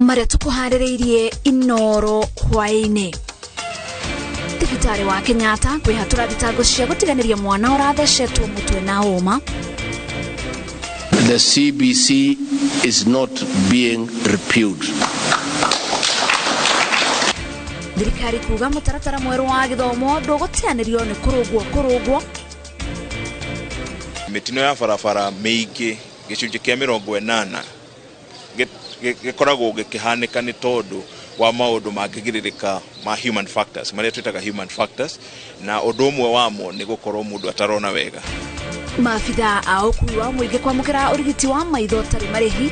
maria tukuharireirie iNooro Hwaīinī. Thibitari wa Kenyatta kwihatura thitango cia gutiganiria mwana urathecetwo mutwe na uma. The CBC is not being repealed. Thirikari kuga mutaratara mweru wa githomo ndugutianirio ni kurugwo. Mitino ya farafara meigi gicunje kia 80 gikoragwo gikihanika ni tondu wa maundu mangigiririka ma human factors maria twitaga human factors na undu umwe wamo ni gukorwo mundu atarona wega. Maafitha ao kuwa muingi kwamukira urigiti wa maitho tari marihi.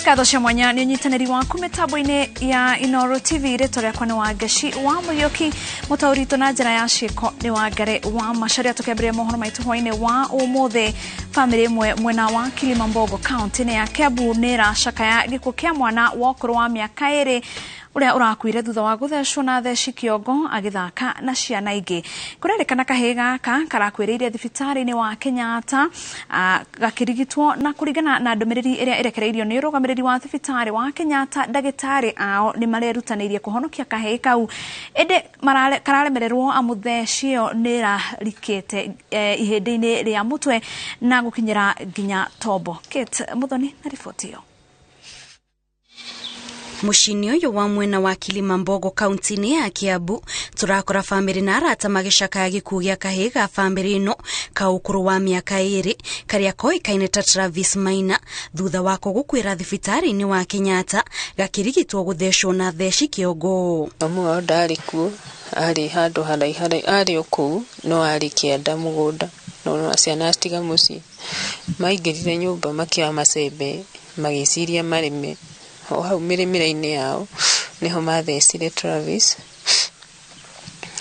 Katho cia mwanya ni unyitaniri waku mitambo-ini ya iNooro TV ritoria kwa ni Wangechi Muriuki mutaurito na njira ya ciiko ni Wangare wa Macharia tukemberia mohoro maitu hwaini wa umuthe. Family imwe mwena wa Kilimambogo county ni ya Kiambu ni racakaya gikuo kia mwana wa ukuru wa miaka 2 uria urakuire thutha wa guthecwo na theci kiongo agithaka na ciana ingi. Kurerikana kahi gaka karakwiriire thibitari-ini wa Kenyatta gakirigitwo na kuringana na ndumiriri iria irekereirio ni rugamiriri wa thibitari wa Kenyatta ndagitari ao ni marerutaneirie kuhonokia kahi kau ende kararemererwo amuthecio ni rarikite ihindi-ini ria mutwe na gukinyira nginya tombo. Kate Muthoni na ripoti hiyo. Mushini uyu wa mwena wa Kilimambogo county ni ya Kiambu turakora family na arata magicaka gikuo gia kahi ga family ino ka ukuru wa miaka 2 karia koikaine ta Travis Maina thutha wa gukwira thibitari-ini wa Kenyatta gakirigitwo guthecwo na theci kiongo. Amwe ndari kuo ari handu haraiharai ari oku no ari kienda mugunda no ciana astiga muci maingirire nyumba makia macembe magiciria marime hau miremire-ini yao niho mathecire Travis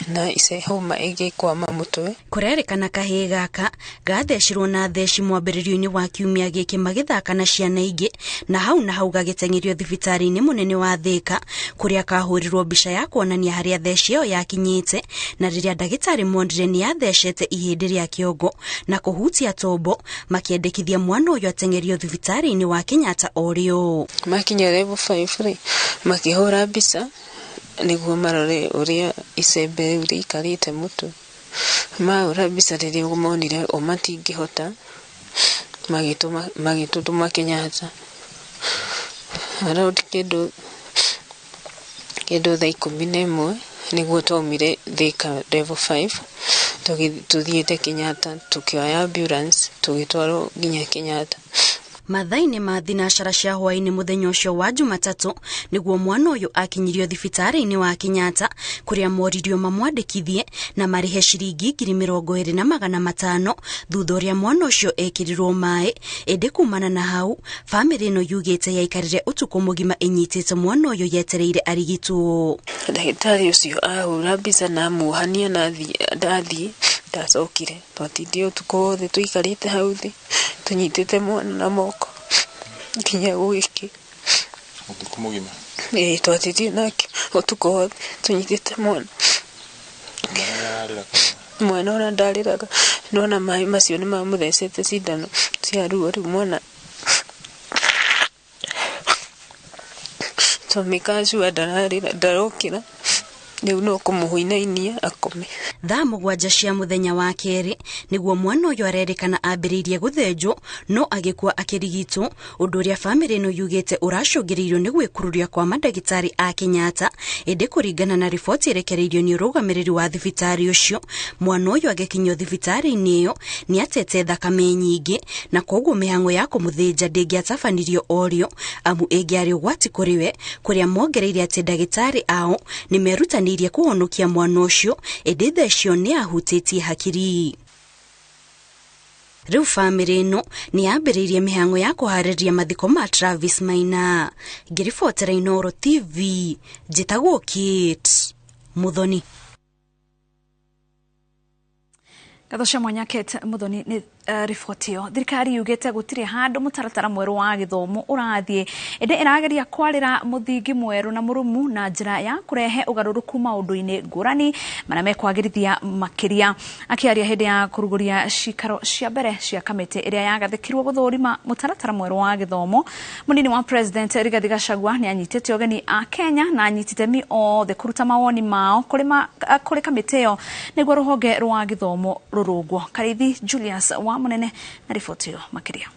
na ise homa igi kwa mamutwe. Kurerikana kahi gaka gathecirwo na theci mwambiririo-ini wa kiumia giki magithaka na ciana ingi na hau gagitengerio thibitari-ini munene wa Thika kuria kahurirwo mbica ya kuonania haria theci iyo yakinyite na riria ndagitari mondire ni yathecete ihindi ria kiongo na kuhutia tombo makiendekithia mwana uyu atengerio thibitari-ini wa Kenyatta orio. Makinya level 5 makihora mbica niguo marore uria icembe uri karite mutu maura mbica riria umonire o matingihota magitutuma Kenyatta around kindu thaa 11 niguo tomire Thika level 5 tuthiete Kenyatta tukioya ambulance tugitwaro nginya Kenyatta. Mathaini ma thinashara cia hwaini muthenya ucio wa Jumatatu niguo mwana uyu akinyirio thibitari-ini wa Kenyatta kuria moririo mamwandikithie na marihe ciringi 20,500 thutha uria mwana ucio ekirirwo mai ende kumana na hau family ino yugite yaikarire utuku mugima inyitite mwana uyu yetereire arigitwo. Ndagitari ucio ahura mbica na muhania na ndathi ndacokire twatindi utuku wothe tuikarite hau thi tunyitite mwana na moko nginya wiki utuku mugima twatindi nake utuku wothe tunyitite mwana ona ndariraga nona mai macio ni mamuthecete cindano cia ruo riu mwana tomikacu ndarokira riu no kumuhuinainia akome. Thaa 7 cia muthenya wa keri niguo mwana uyu arerikana ambiriirie guthenjwo no agikua akirigitwo undu uria family ino yugite uracungiririo ni gwikururia kwa mandagitari a Kenyatta ende kuringana na riboti irekereirio ni urugamiriri wa thibitari ucio mwana uyu agikinywo thibitari-ini iyo ni atete thakame nyingi na koguo mihango ya kumuthinja ndingiatabanirio orio amu ingiari ugwati kuriwe kuria mongereire ati ndagitari ao ni merutanirie kuhonokia mwana ucio ende thecio ni ahutitie hakiri. Riu family ino ni ambiriirie mihango ya kuhariria mathiko ma Travis Maina. Ngiribotera iNooro TV njitagwo Kate Muthoni. Gathosha Wangechi Muriuki ni ribotio thirikari yugite gutire handu mutaratara mweru wa githomo urathie ende irageria kwarira muthingi mweru na murumu na njira ya kurehe ugaruruku maundu-ini ngurani mana mekwagirithia makiria akiaria hindi ya kuruguria cikaro cia mbere cia kamiti iria yagathikirwo guthurima mutaratara mweru wa githomo munini wa president Rigathi Gachagua ni anyitite ogeni a Kenya na anyitite mi othe kuruta mawoni mao kuri kamiti iyo niguo ruhonge rwa githomo rurugwo. Karithi Julius wa munene na riboti yo makiria.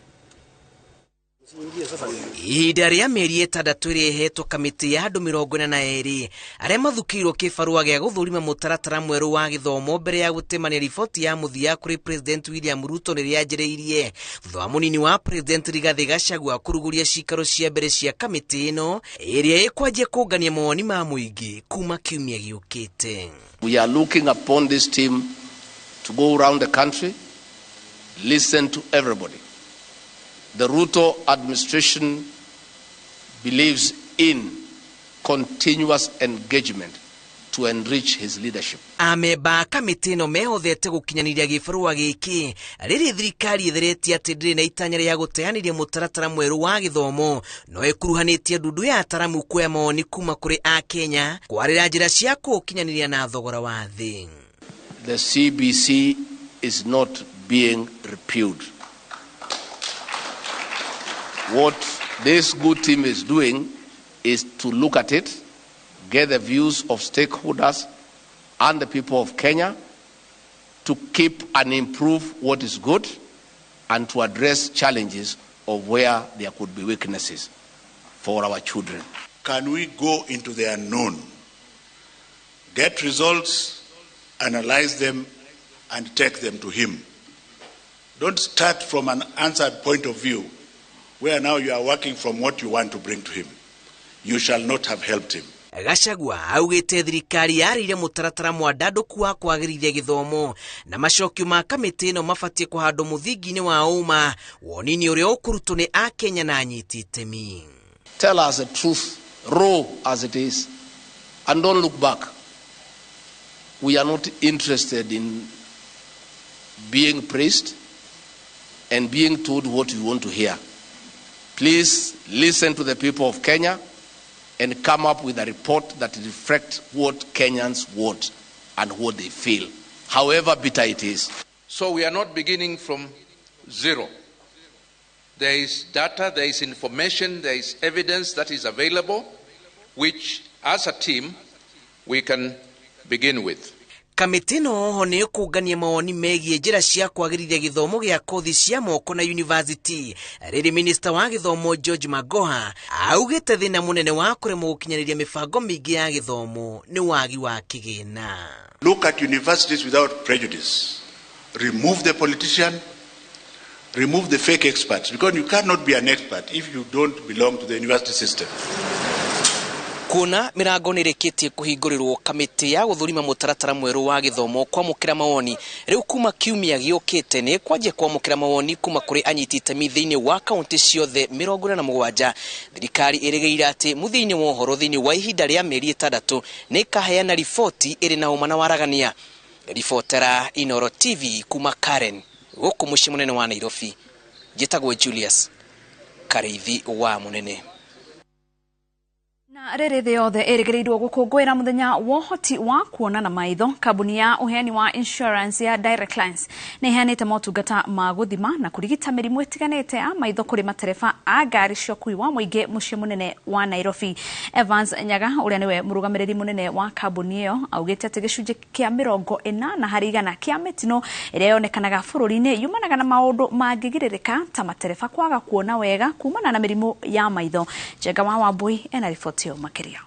Ihinda rĩa mĩeri 6 ĩrehetwo kamĩtĩ ya andũ 42 arĩa mathukĩirwo kĩbarũa gĩa gũthũrima mũtaratara mwerũ wa gĩthomo mbere ya gũtemania riboti ya mũthia kũrĩ President William Ruto nĩrĩa yanjĩrĩirie thutha wa mũnini wa President Rigathi Gachagua kũruguria cikaro cia mbere cia kamĩtĩ ĩno ĩrĩa ĩkwanjia kũngania mawoni ma mũingĩ kuma kiumia gĩũkĩte. We are looking upon this team to go around the country, listen to everybody. The Ruto administration believes in continuous engagement to enrich his leadership. Ameba kamĩtĩ ĩno mehothete gũkinyanĩria gĩbarũa gĩkĩ rĩrĩ thirikari ĩtheretie atĩ ndĩrĩ na itanya rĩa gũteanĩria mũtaratara mwerũ wa gĩthomo no ĩkuruhanĩtie ndundu ya ataramu kuoya mawoni kuma kũrĩ a Kenya kwarĩra njĩra cia kũũkinyanĩria na thogora wa thĩ. The CBC is not being repealed. What this good team is doing is to look at it, get the views of stakeholders and the people of Kenya to keep and improve what is good and to address challenges of where there could be weaknesses for our children. Can we go into the unknown, get results, analyze them, and take them to him? Don't start from an answered point of view where now you are working from what you want to bring to him. You shall not have helped him. Gachagua augite thirikari yarire mutaratara mwandanduku wa kwagirithia githomo na macokio ma kamĩtĩ ĩno mabatie kũhandwo mũthingi-inĩ wa ũma wonini ũrĩa ũkũrutwo nĩ a Kenya na anyiti itemi. Tell us the truth, raw as it is, and don't look back. We are not interested in being praised and being told what we want to hear. Please listen to the people of Kenya and come up with a report that reflects what Kenyans want and what they feel, however bitter it is. So we are not beginning from zero. There is data, there is information, there is evidence that is available, which as a team we can begin with. Kamĩtĩ ĩno oho nĩ ĩkũngania mawoni megiĩ njĩra cia kwagĩrithia gĩthomo gĩa kothi cia moko na university rĩrĩ minista wa gĩthomo George Magoha augĩte thĩna mũnene wa kũremwo gũkinyanĩria mĩbango mĩingĩ ya gĩthomo nĩ wagi wa kĩgĩna. Look at universities without prejudice. Remove the politician, remove the fake experts, because you cannot be an expert if you don't belong to the university system. Kuna mirango nĩrĩkĩtie kũhingũrĩrwo kamĩtĩ ya gũthũrima mũtaratara mwerũ wa gĩthomo kwamũkĩra mawoni rĩu kuma kiumia gĩũkĩte nĩ kwanjia kwamũkĩra mawoni kuma kũrĩ anyiti itemi thĩinĩ wa kaunti ciothe 47. Thirikari ĩrĩgĩire atĩ mũthia-inĩ wa ũhoro thĩinĩ wa ihinda rĩa mĩeri 6 nĩ ĩkaheana riboti ĩrĩ na ũma na waragania. Ribotera iNooro TV kuma Karen gũkũ mũciĩ mũnene wa Nairobi. Njĩtagwo Julius Karithi wa munene. Na rĩrĩ thĩ yothe ĩrĩgĩrĩirwo gũkũngũĩra mũthenya wa ũhoti wa kuona na maitho. Kambuni ya ũheani wa insurance ya Direct Lines nĩ ĩheanĩte motungata ma gũthima na kũrigita mĩrimũ ĩtiganĩte ya maitho kũrĩ matereba a ngari cia ũkui wa mũingĩ mũciĩ mũnene wa Nairobi. Evans Nyaga ũrĩa nĩwe mũrũgamĩrĩri mũnene wa kambuni ĩyo augĩte atĩ gĩcunjĩ kĩa 80% kĩa mĩtino ĩrĩa yonekanaga bũrũri-inĩ yumanaga na maũndũ mangĩgirĩrĩka ta matereba kwaga kuona wega kumana na mĩrimũ ya maitho. Njenga wa Wambui ena riboti makiria.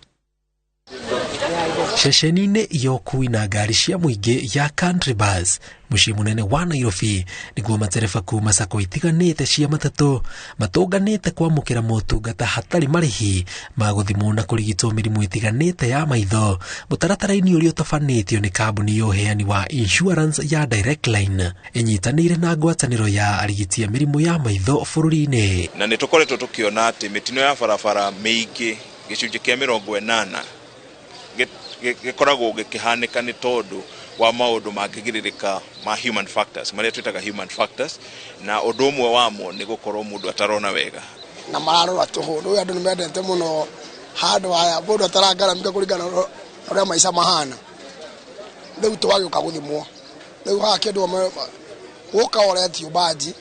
Ceceni-inĩ ya ũkui na ngari cia mũingĩ ya Country Bus mũciĩ mũnene wa Nairobi nĩguo matereba kuma sako itiganĩte cia matatũ matũnganĩte kwamũkĩra motungata hatarĩ marĩhi ma gũthimwo na kũrigitwo mĩrimũ itiganĩte ya maitho. Mũtaratara-inĩ ũrĩa ũtabanĩtio nĩ kambuni ya ũheani wa insurance ya Direct Line ĩnyitanĩire na ngwatanĩro ya arigiti a mĩrimũ ya maitho bũrũri-inĩ. Na nĩtũkoretwo tũkĩona atĩ mĩtino ya barabara mĩingĩ gĩcunjĩ kĩa 80 gĩkoragwo gĩkĩhanĩka nĩ tondũ wa maundu mangigiririka ma human factors maria twitaga human factors na undu umwe wamo ni gukorwo mundu atarona wega na mararora tuhu ru andu nimendete muno handu haya mundu atarangaramika kuringana uria maica mahana riu twagiuka guthimwo riu haha kindu woka oretio baji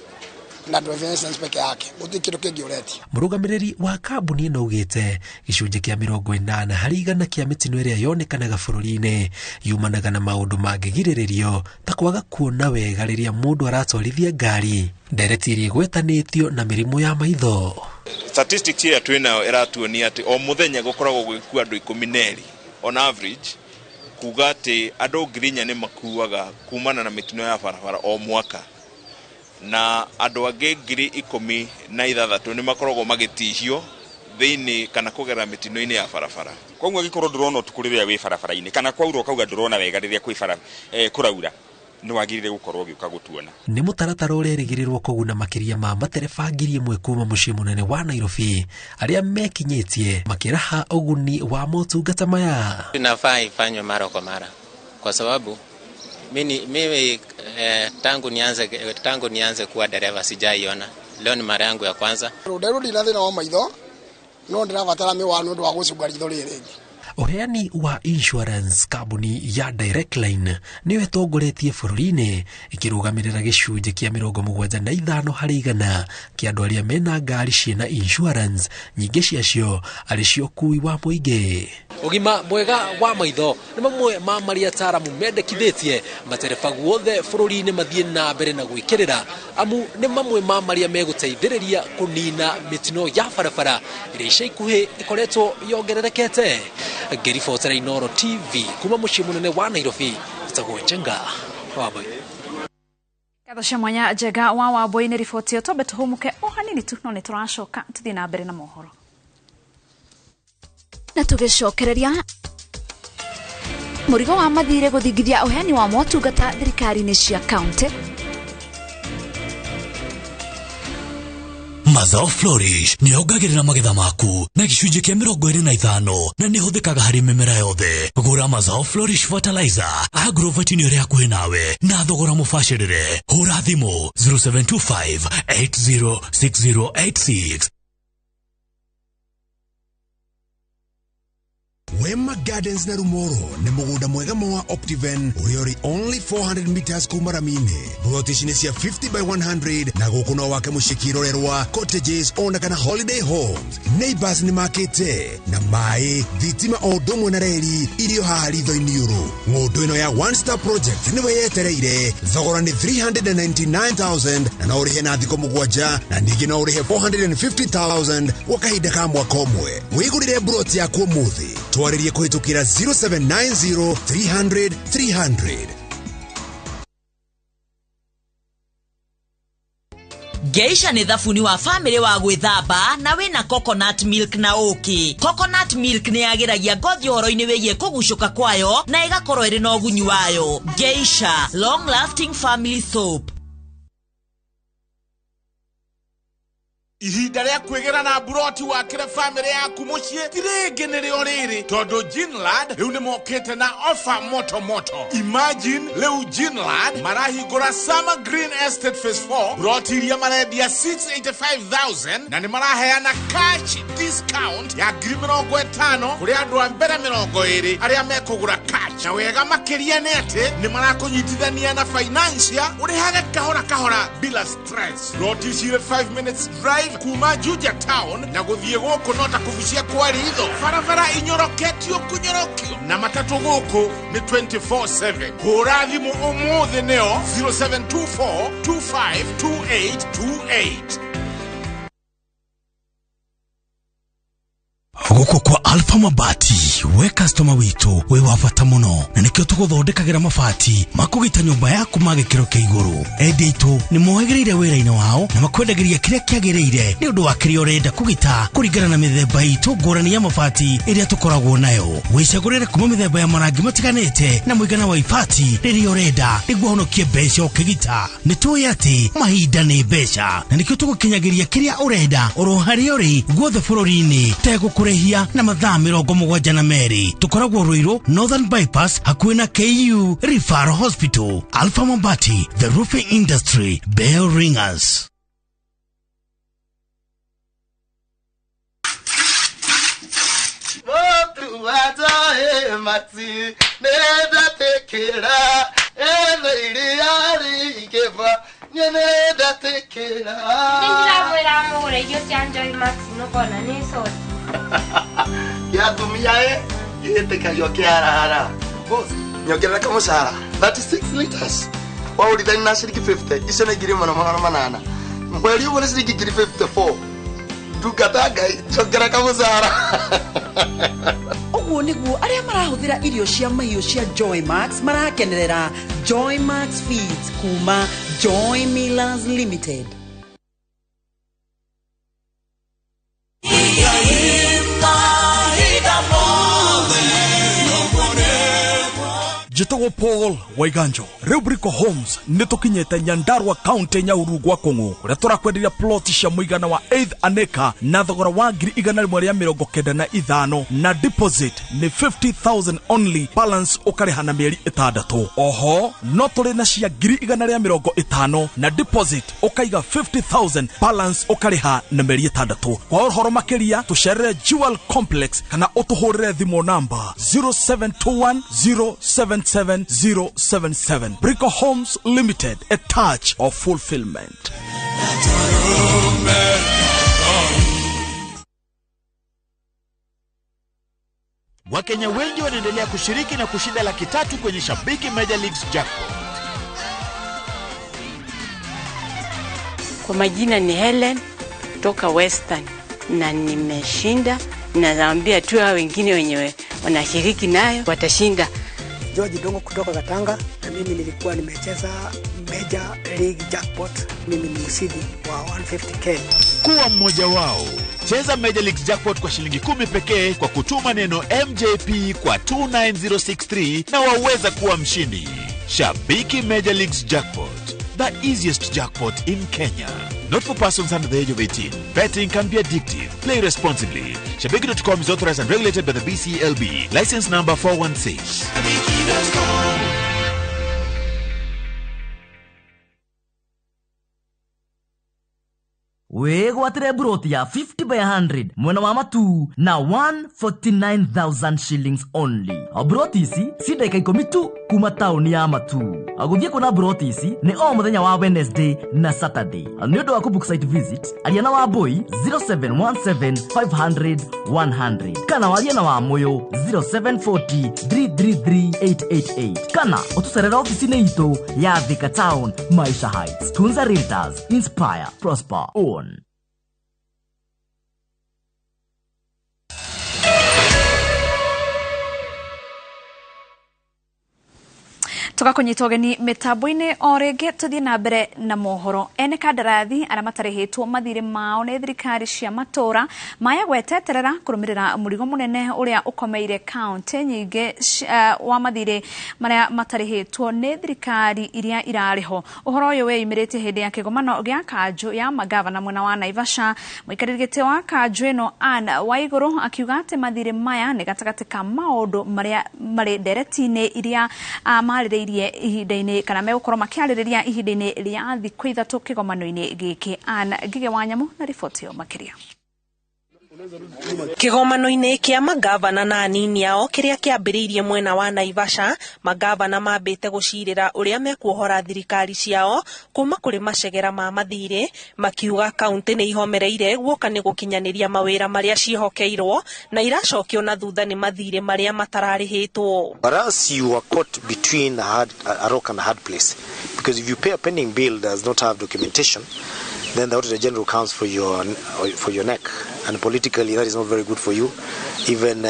na driver's peke yake gutikindo kingi uretio. Murugamiriri wa kambuni ino ugite gicunje kia 80 hari igana kia mitino iria yonekanaga bururi-ini yumanaga na maundu mangigiririo ta kwaga kuona wega riria mundu aratwarithia ngari ndereti iria igwetanitio na mirimu ya maitho. Statistics here twina iratuonia ati o muthenya gukoragwo gwikua andu 12 on average kuga ati andu ngirinya ni makuaga kumana na mitino ya barabara o mwaka na andu angi 16,000 ni makoragwo magitihio thiini kana kugera mitino-ini ya barabara. Koguo gikorwo ndurona tukuriria wi barabara-ini kana kwaura ukauga ndurona wega riria kwi bara kuraura ni wagirire gukorwo giuka gutuona. Ni mutaratara urerigirirwo kuguna makiria ma matereba 1,000 kuma mucii munene wa Nairobi aria mekinyitie makiraha uguni wa motungata maya. Tunafaa ifanywe mara kwa mara kwa sababu mimi tangu nianze kuwa dereva sijaiona. Leo ni mara yangu ya kwanza. Ndero ndina thina wa maitho no ndirabatara miwano ndu wa gucunga ritho riri. Uheani wa insurance kambuni ya Direct Line niwe tongoretie bururi-ini ikirugamirira gicunje kia 75 hari igana kia andu aria mena ngari ciena insurance nyingi ciacio ari cio kui wa muingi. Ugima mwega wa maitho ni mamwe ma maria ataramu mendekithitie matereba guothe bururi-ini mathie na mbere na gwikirira amu ni mamwe ma maria meguteithiriria kunina mitino ya barabara iria ica ikuhi ikoretwo yongererekete. Ngiribotera iNooro TV kuma mucii munene wa Nairobi itagwo Njenga Wambui. Kadosha mwanya Njenga wa Wambui ni riboti yo tobe tuhumuke o hanini tu no nituracoka tuthie na mbere na mohoro. Na tugicokereria murigo wa mathire guthingithia uheani wa motungata thirikari-ini cia county. Mazao Flourish ni yongagirira magetha maku na gicunje kia 25 na ni huthikaga hari mimera yothe. Gura Mazao Flourish fertilizer Agrovet ni ria kuhe nawe na thogora mubashirire. Hura thimu 0725 806086. Wema Gardens na Rumoro ni mugunda mwega wa Optiven uriori only 400 meters kuma Ramine. Plotishini cia 50 by 100 na guku no wake mushikirorerwa cottages ona kana holiday homes. Neighbors ni makete na mai thitima o domwe na reri irio haha ritho-ini uru. Ngundu ino ya One Star Project ni weyetereire thogora ni 399,000 na no urihe na thiko mugwanja na ningi no urihe 450,000 gwa kahinda ka mwaka umwe. Wigurire broti yaku umuthi twaririe kuhitukira 0790 300 300. Geisha ni thafuni wa family wa gwithamba na wina coconut milk na uki. Coconut milk ni yagiragia ngothi horo-ini wigie kugucuka kwayo na igakorwo iri na ugunyu wayo. Geisha long lasting family soap. Ihinda ria kwigera na buroti wakire family yaku mucii tirenge ni rio riri tondu Ginlad riu ni mokete na offer moto moto. Imagine leu Ginlad marahingura Summer Green Estate Phase 4 buroti iria marendia 685,000 na ni maraheana cash discount ya 50,000 kuri andu a mbere 20 aria mekugura cash. Na wega makiria ni ati ni marakunyitithania na financial urihage kahora kahora bila stress. Buroti cire 5 minutes drive kuma Juja town na guthie guku nota kuvucia kwa ritho. Barabara inyoroketio kunyorokio na matatu guku ni 24/7. Hura thimu umuthi neo 0724 252828. Guku kwa Alpha Mabati we customer witu we wafata muno na nikio tuguthondekagira mabati makugita nyumba yaku magikiro kia iguru. Endi itu ni mohegereire wira-ini wao na makwendagiria kiria kiagiriire ni undu wa kiria urenda kugita kuringana na mithemba itu ngurani ya mabati iria tukoragwo nayo. Wicagurire kuma mithemba ya marangi matiganite na muigana wa ibati riria urenda niguo honokie mbeca ukigita. Ni tuwi ati mahinda ni mbeca na nikio tugukinyagiria kiria urenda oro haria uri guothe bururi-ini tegukure na thaa 72 tukoragwo Ruiru Northern Bypass hakuhĩ na KU Referral Hospital. Alpha Mabati, the roofing industry, bell ringers. Nyongera kama sara 36 liters wa ulidhani na shilingi 50 isho na girima na manana mweli ubone shilingi 54 tukataga nyongera kama sara Oguo niguo aria marahuthira irio cia mahiũ cia Joy Max marakenerera Joy Max Feeds kuma Joy Millers Limited. Jitogo Paul Waiganjo Rubrico Homes nitukinyete Nyandarua County Nyahururu gwa Kongo uria turakwenderia plot cia muigana wa 8 aneka na thogora wa 195 na deposit ni 50,000 only, balance ukariha na mieri 6. Oho no turi na cia 150 na deposit ukaiga 50,000, balance ukariha na mieri 6. Kwa uhoro makiria tucerere Jewel Complex kana utuhurire thimo number 0721077077. Brico Homes Limited, a touch of fulfillment. Wakenya wengi wanaendelea kushiriki na kushinda $300,000 kwenye Shabiki Major Leagues Jackpot. Kwa majina ni Helen kutoka Western na nimeshinda, na naambia tu hao wengine wenyewe wanashiriki nayo watashinda. George Dongo kutoka Katanga, na mimi nilikuwa nimecheza Major League Jackpot, mimi ni mshindi wa 150,000. Kuwa mmoja wao. Cheza Major League Jackpot kwa shilingi 10 pekee kwa kutuma neno MJP kwa 29063 na waweza kuwa mshindi. Shabiki Major Leagues Jackpot, the easiest jackpot in Kenya. Not for persons under the age of 18. Betting can be addictive. Play responsibly. Shabiki.com is authorized and regulated by the BCLB. License number 416. Wegwatire broti ya 50 by 100 mwena wa matu na 149,000 shillings only. Broti isi si dakika 10 tu kuma tauni ya matu. Aguthie kuna broti isi ni o muthenya wa Wednesday na Saturday. Ni undu wa kubook site visit aliana wa boy 0717500100 kana waliana wa moyo 0740333888 kana utuserera ofisini ito ya Thika Town, Maisha Heights. Tunza Realtors, inspire, prosper, own. Tugakunyita ugeni mitambo-ini o ringi tuthie na mbere na mohoro. Ene kandarathi aria matarihitwo mathire mao ni thirikari cia matura maya gweteterera kurumirira murigo munene uria ukomeire county nyingi wa mathire maria matarihitwo ni thirikari iria irariho. Uhoro uyu weyumirite hindi ya kigomano gia kanju ya magavana mwena wa Naivasha. Muikariri giti wa kanju ino Hwaīinī akiuga ati mathire maya ni gatagati ka maundu maria mari ndereti-ini iria marire ihinda-ini kana megũkorwo makiarĩrĩria ihinda-ini rĩa thikũ 3 kĩgomano-inĩ gĩkĩ. Ngige wa Nyamu na riboti yo makiria. Kigomano-inĩ kia magavana na anini ao kiria kiambĩrĩirie mwena wa Naivasha, magavana mambĩte gũcirĩra ũrĩa mekuohora thirikari ciao kuma kũrĩ macegera ma mathirĩ, makiuga kaunti nĩ ihomereire guoka nĩ gũkinyanĩria mawĩra marĩa ciĩhokeirwo na iracokio na thutha nĩ mathirĩ marĩa matararĩhĩtwo. But as you are caught between a rock and a hard place, because if you pay a pending bill that does not have documentation, then the Auditor General counts for your neck, and politically that is not very good for you. Even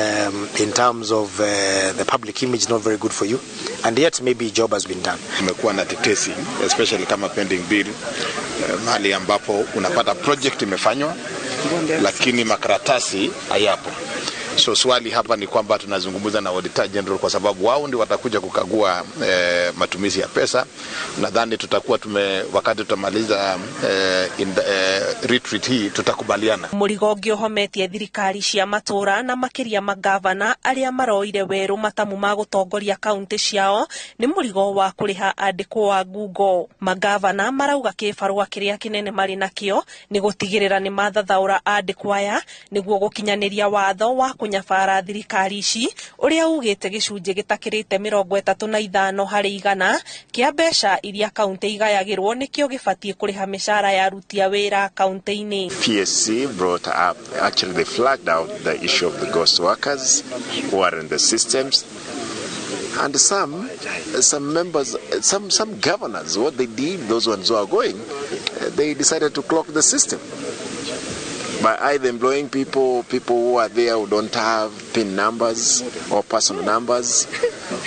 in terms of the public image, not very good for you. And yet maybe job has been done. Kumekuwa na tetesi, especially kama pending bill, mahali ambapo unapata project imefanywa lakini makaratasi hayapo. So swali hapa ni kwamba tunazungumza na Auditor General kwa sababu wao ndio watakuja kukagua matumizi ya pesa. Nadhani tutakuwa wakati tutamaliza retreat hii tutakubaliana. Murigo ngiohometie thirikari cia matura na makiria magavana aria maroire weru matamu ma gutongoria kaunti ciao ni murigo wa kuriha andiko wa Google. Magavana marauga kibarua kiria kinene mari nakio ni gutigirira ni mathathaura andiko aya niguo gukinyaniria watho wa kunyabara thirikari ici uria ugite gicunje gitakirite 35 hari igana kia mbeca iria kaunti igayagirwo nikio gibatie kuriha mishara ya aruti a wira kaunti-ini. PSC brought up, actually they flagged out the issue of the ghost workers who are in the systems. And some members, some governors, what they did, those ones who are going, they decided to clock the system by either employing people who are there who don't have PIN numbers or personal numbers.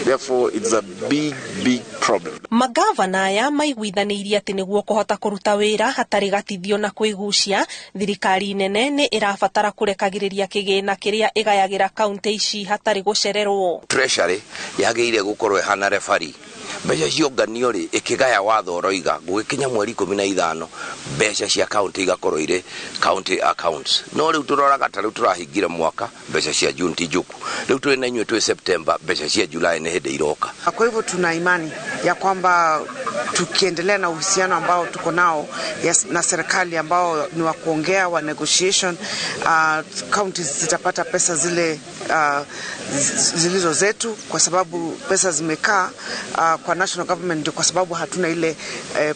Therefore, it's a big problem. Magavana aya maiguithanirie ati niguo kuhota kuruta wira hatari gatithio na kwigucia thirikari nene ni irabatara kurekagiriria kigina kiria igayagira kaunti ici hatari gucererwo. Treasury yageire gukorwo hana referee mbeca cionganio ri ikigaya watho roiga gugikinya mweri 15 mbeca cia county igakorwo ire county accounts no riu turoraga ta riu turahingire mwaka mbeca cia June tijuku riu turi na inywe twi September mbeca cia July ni hinde iroka. Kwa hivyo tuna imani ya kwamba tukiendelea na uhusiano ambao tuko nao na serikali ambao ni wa kuongea wa negotiation, counties zitapata pesa zile zilizo zetu kwa sababu pesa zimekaa kwa national government ndio kwa sababu hatuna ile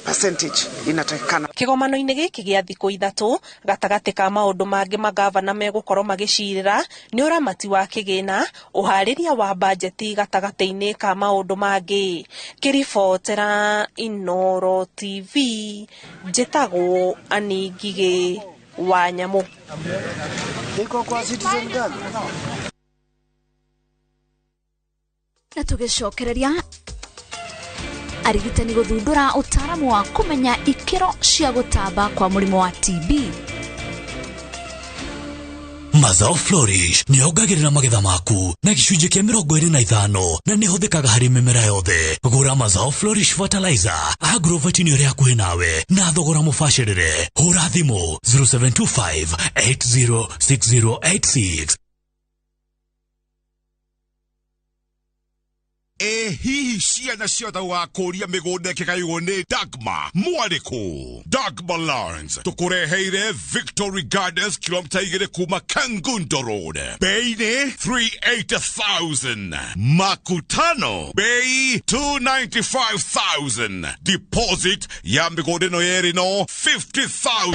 percentage inatakikana. Kigomano-ini giki gia thiku 3 gatagati ka maundu mangi magavana megukorwo magicirira ni uramati wa kigina uhariria wa budget gatagati-ini ka maundu mangi. Kiribotera iNooro TV njitagwo Aningige Wanyamu. Niko kwa Citizen Gang. Na tugicokereria arigitani guthundura utaramu wa kumenya ikiro cia gutamba kwa murimo wa TB. Mazao Flourish ni yongagirira magetha maku na gicunje kia 25 na ni huthikaga hari mimera yothe. Gura Mazao Flourish fertilizer agrovetini ria kuhi nawe na thogora mubashirire. Hura thimu 0725 806086. Hihi ciana ciothe wa kũria mĩgũnda ĩkĩgaywo nĩ Dagmar mwarĩkũ. Dagmar Lawrence tũkũreheire Victory Gardens kilomita 2 kuma Kangundo Road. Bei nĩ 380,000. Makutano bei 295,000. Deposit ya mĩgũnda ĩno yerĩ no 50,000.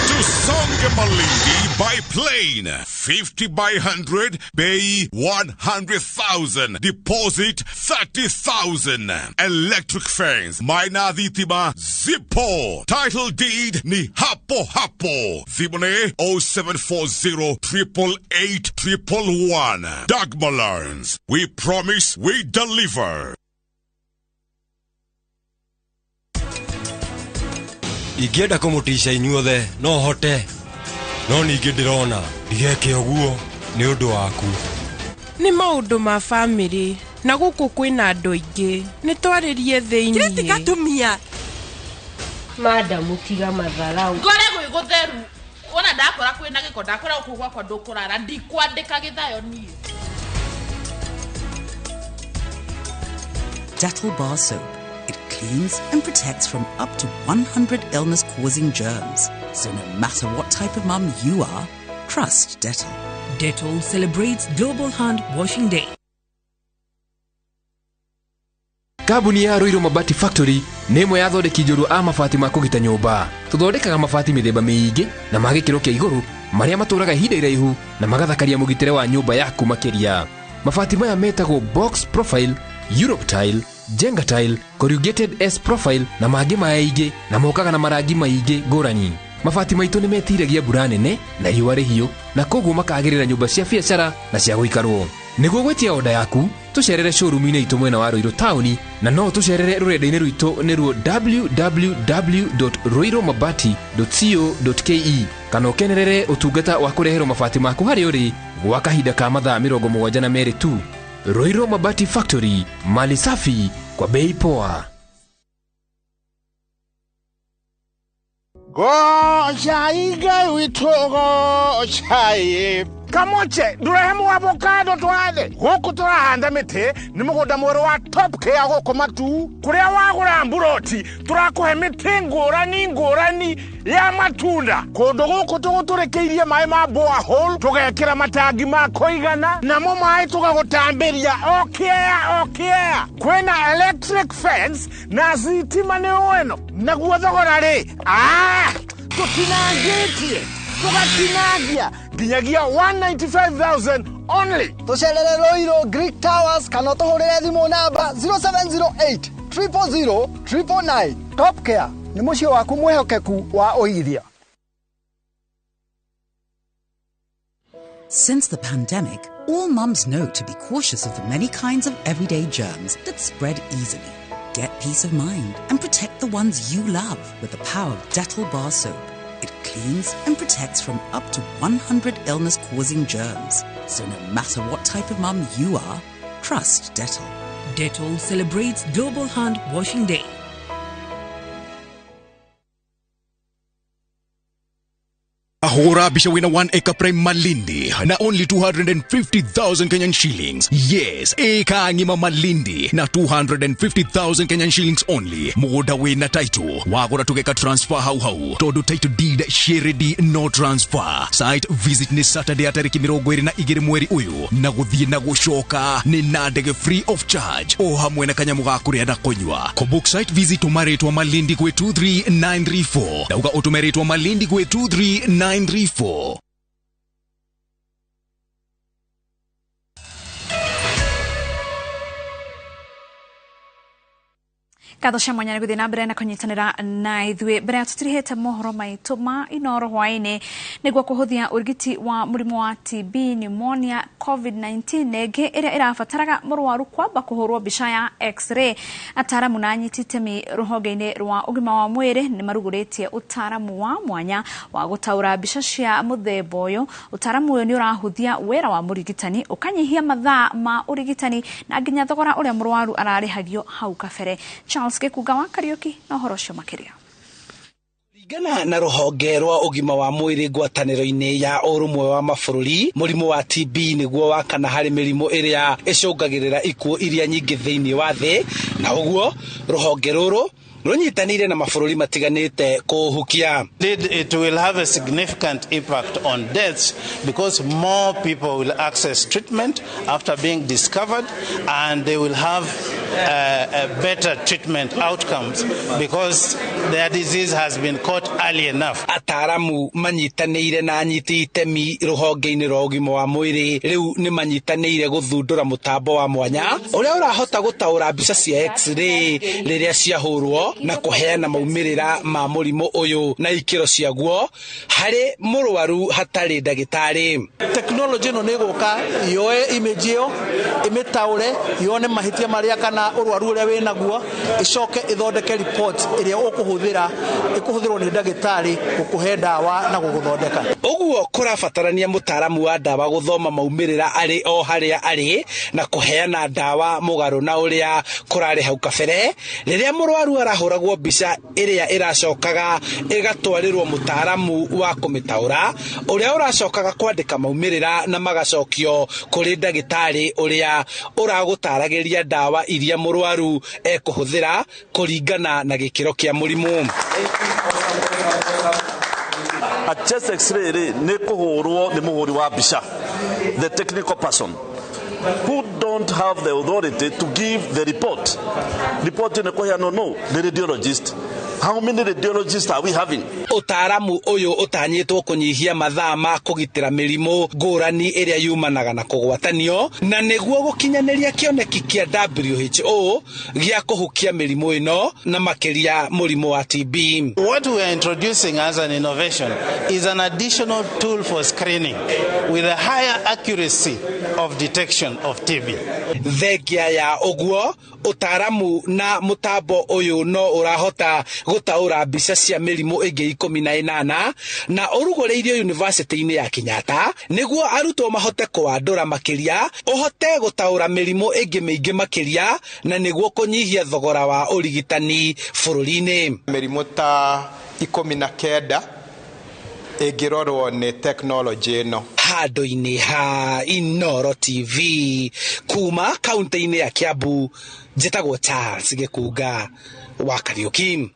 Tusonge Malindi by plane 50 by 100 bei 100,000. Deposit 30,000. Electric fence Maina Dhitima Zippo. Title deed ni hapo hapo. Thimone 0740 888 111. Dagmar Lawrence. We promise we deliver. Ingĩenda kũmũticia inyuothe no hote no ningĩ ndĩrona ndigeke ũguo nĩ ũndũ waku. Nĩ maũndũ ma family na gũkũ kwĩna andũ aingĩ nĩ twarĩrie thĩinĩ. Kireti gatumia Madam tiga matharau. Ngore gwĩ gũtheru. Ona ndakora kwĩna gĩko ndakora kugwa kwa ndũkũrara ndikwandĩka gĩthayo niĩ. Dettol Bar Soap. It cleans and protects from up to 100 illness-causing germs. So no matter what type of mum you are, trust Dettol. Dettol celebrates Global Hand Washing Day. Kambuni ya Ruiru Mabati Factory nĩ ĩmwe ya thondeki njũru a mabati ma kũgita nyũmba. Tũthondekaga mabati mĩthemba mĩingĩ na ma gĩkĩro kĩa igũrũ marĩa matũraga ihinda iraihu na magathakaria mũgitĩre wa nyũmba yaku makĩria. Mabati maya metagwo box profile, Europe tile, Jenga tile, corrugated S profile na mangĩ maingĩ na mokaga na marangi maingĩ ngũrani. Mabati maitũ nĩ metiragia mbura nene na riũa rĩhiũ na koguo makagĩrĩra nyũmba cia biacara na cia gũikarwo. niguo gwetia oda yaku tucerere showroom-inĩ itũ mwena wa Ruiru taũni na no tucerere rũrenda-inĩ rwitũ nĩruo www.ruiromabati.co.ke kana ũkenerere ũtungata wa kũreherwo mabati maku harĩ ũrĩ gwa kahinda ka mathaa 72 tu. Ruiro Mabati Factory, mali safi kwa bei poa. Goshaiga witogo shai kamoche durehemu avocado twade huku turahanda miti ni mugunda mweru wa top care guku matu kuria wagura mburoti turakuhe miti ngurani ya matunda kundu guku tuguturekeirie mai ma borehole tugekira matangi ma kuigana namo mai tugagutambiria okia kwina electric fence na sitima ni weno naguo thogora ri tutinangitie tugatinagia ginyagia 195,000 only. Tucelere Ruiru Greek Towers kana tuhurire thimu namba 0708 000 999. Top Care ni mucio waku mwehokeku wa uigithia. Since the pandemic, all mums know to be cautious of the many kinds of everyday germs that spread easily. Get peace of mind and protect the ones you love with the power of Dettol bar soap. It cleans and protects from up to 100 illness-causing germs. So no matter what type of mum you are, trust Dettol. Dettol celebrates Global Hand Washing Day. Ahora bisha wina 1 acre prime Malindi na only 250,000 Kenyan shillings. Yes, eka ngima Malindi na 250,000 Kenyan shillings only. Mugoda wina title. Wagora tugeka transfer hau. Todo title deed sheredi no transfer. Site visit ni Saturday atariki 22 mweri uyu. Na guthie na gushoka ni nadege free of charge. Oha mwena kanyamuga kuria na konywa. Kobook site visit umaretwa Malindi kwe 23934. Dauga otumeretwa Malindi kwe 23934. Katho cia mwanya niguthii na mbere na kunyitanira na ithuĩ mbere ya tutirihete mohoro maitu ma iNooro Hwaīinī niguo kuhuthia urigiti wa murimu wa TB, pneumonia, COVID-19 nenge iria irabataraga mũrwaru kwamba kuhurwo mbica ya X-ray. Ataramu na anyiti itemi ruhonge-inĩ rwa ugima wa mwĩrĩ ni marugũrĩtie utaramu wa mwanya wa gutaura mbica cia muthemba ũyũ. Utaramu ũyũ ni ũrahuthia wĩra wa mũrigitani ukanyihia mathaa ma urigitani na nginya thogora ũrĩa mũrwaru ararĩhagio hau kabere. Charles Gikuga wa Kariuki na horo cio makiria. Gana na ruhonge rwa ugima wa mwiri ngwataniro-ini ya urumwe wa mabũrũri murimu wa TB niguo wa kana hari mirimu iria icungagirira ikuo iria nyingi thiini wa thi na uguo ruhonge ruru runyitanire na mabũrũri matiganite kuhukia. It will have a significant impact on deaths because more people will access treatment after being discovered and they will have a better treatment outcomes because their disease has been caught early enough. Ataramu manyitanire na anyiti itemi ruhonge-ini rwa ugima wa mwiri riu ni manyitanire guthundura mutambo wa mwanya uria urahota gutaura mbica cia X-ray riria ciahurwo na kuheana maumirira ma murimu uyu na ikiro ciaguo hari murwaru hatari ndagitari. Technology no negoka yoe image yo imetaure yone mahitia maria kana urwaru uria we naguo icoke ithondeke report iria ukuhuthira ikuhuthirwo ni ndagitari gukuhe dawa na guguthondeka. Uguo kurabatarania mutaramu wa dawa guthoma maumirira ari o haria ari na kuheana dawa mugaru na uria kurari hau kabere riria murwaru arahuragwo mbica iria iracokaga igatwarirwo mutaramu wa kumitaura uria uracokaga kwandika maumirira na magacokio kuri ndagitari uria uragutaragiria dawa iria murwaru ekuhuthira kuringana na gikiro kia murimu. A chest x-ray ne kuhurwo ni muhuri wa mbica, the technical person who don't have the authority to give the report. Report in the no, the radiologist How many radiologists are we having? Utaaramu uyu utanyitwo kunyihia mathaa ma kugitira mirimu ngurani iria yumanaga na kugwatanio na niguo gukinyaniria kioneki kia WHO gia kuhukia mirimu ino na makiria murimu wa TB. What we are introducing as an innovation is an additional tool for screening with a higher accuracy of detection of TB. Thegia ya oguo utaaramu na mutambo uyu no urahota gutaura mbica cia mirimu ingi 18 na urugoreirio university-ini ya Kenyatta niguo arutwo mahote kuandura makiria uhote gutaura mirimu ingi mingi makiria na niguo kunyihia thogora wa urigitani bururi-ini. Mirimu ta 19 igirorwo ni technology ino handu-ini ha iNooro TV kuma kaunti-ini ya Kiambu. Njitagwo Charles Gikunga wa Kariuki.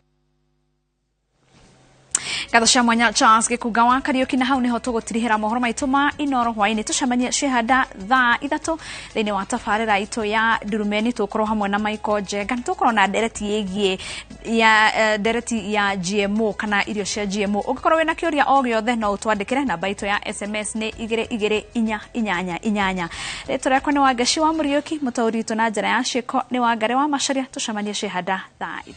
Gatho cia mwanya Charles Gikunga wa Kariuki, na hau niho tugutirihira mohoro maitu ma iNooro hwaini. Tucemania ciehanda thaa 3 thiini wa tabarira itu ya Ndurumeni. Tukorwo hamwe na Michael Njenga, tukorwo na ndereti yegie ya ndereti ya GMO kana irio cia GMO. Ungikorwo wina kiuria o giothe no utwandikire namba itu ya SMS ni 2288. Ritwa riakwa ni Wangechi Muriuki, mutauri itu na njira ya ciiko ni Wangare wa Macharia. Tucemania ciehanda thaa 3.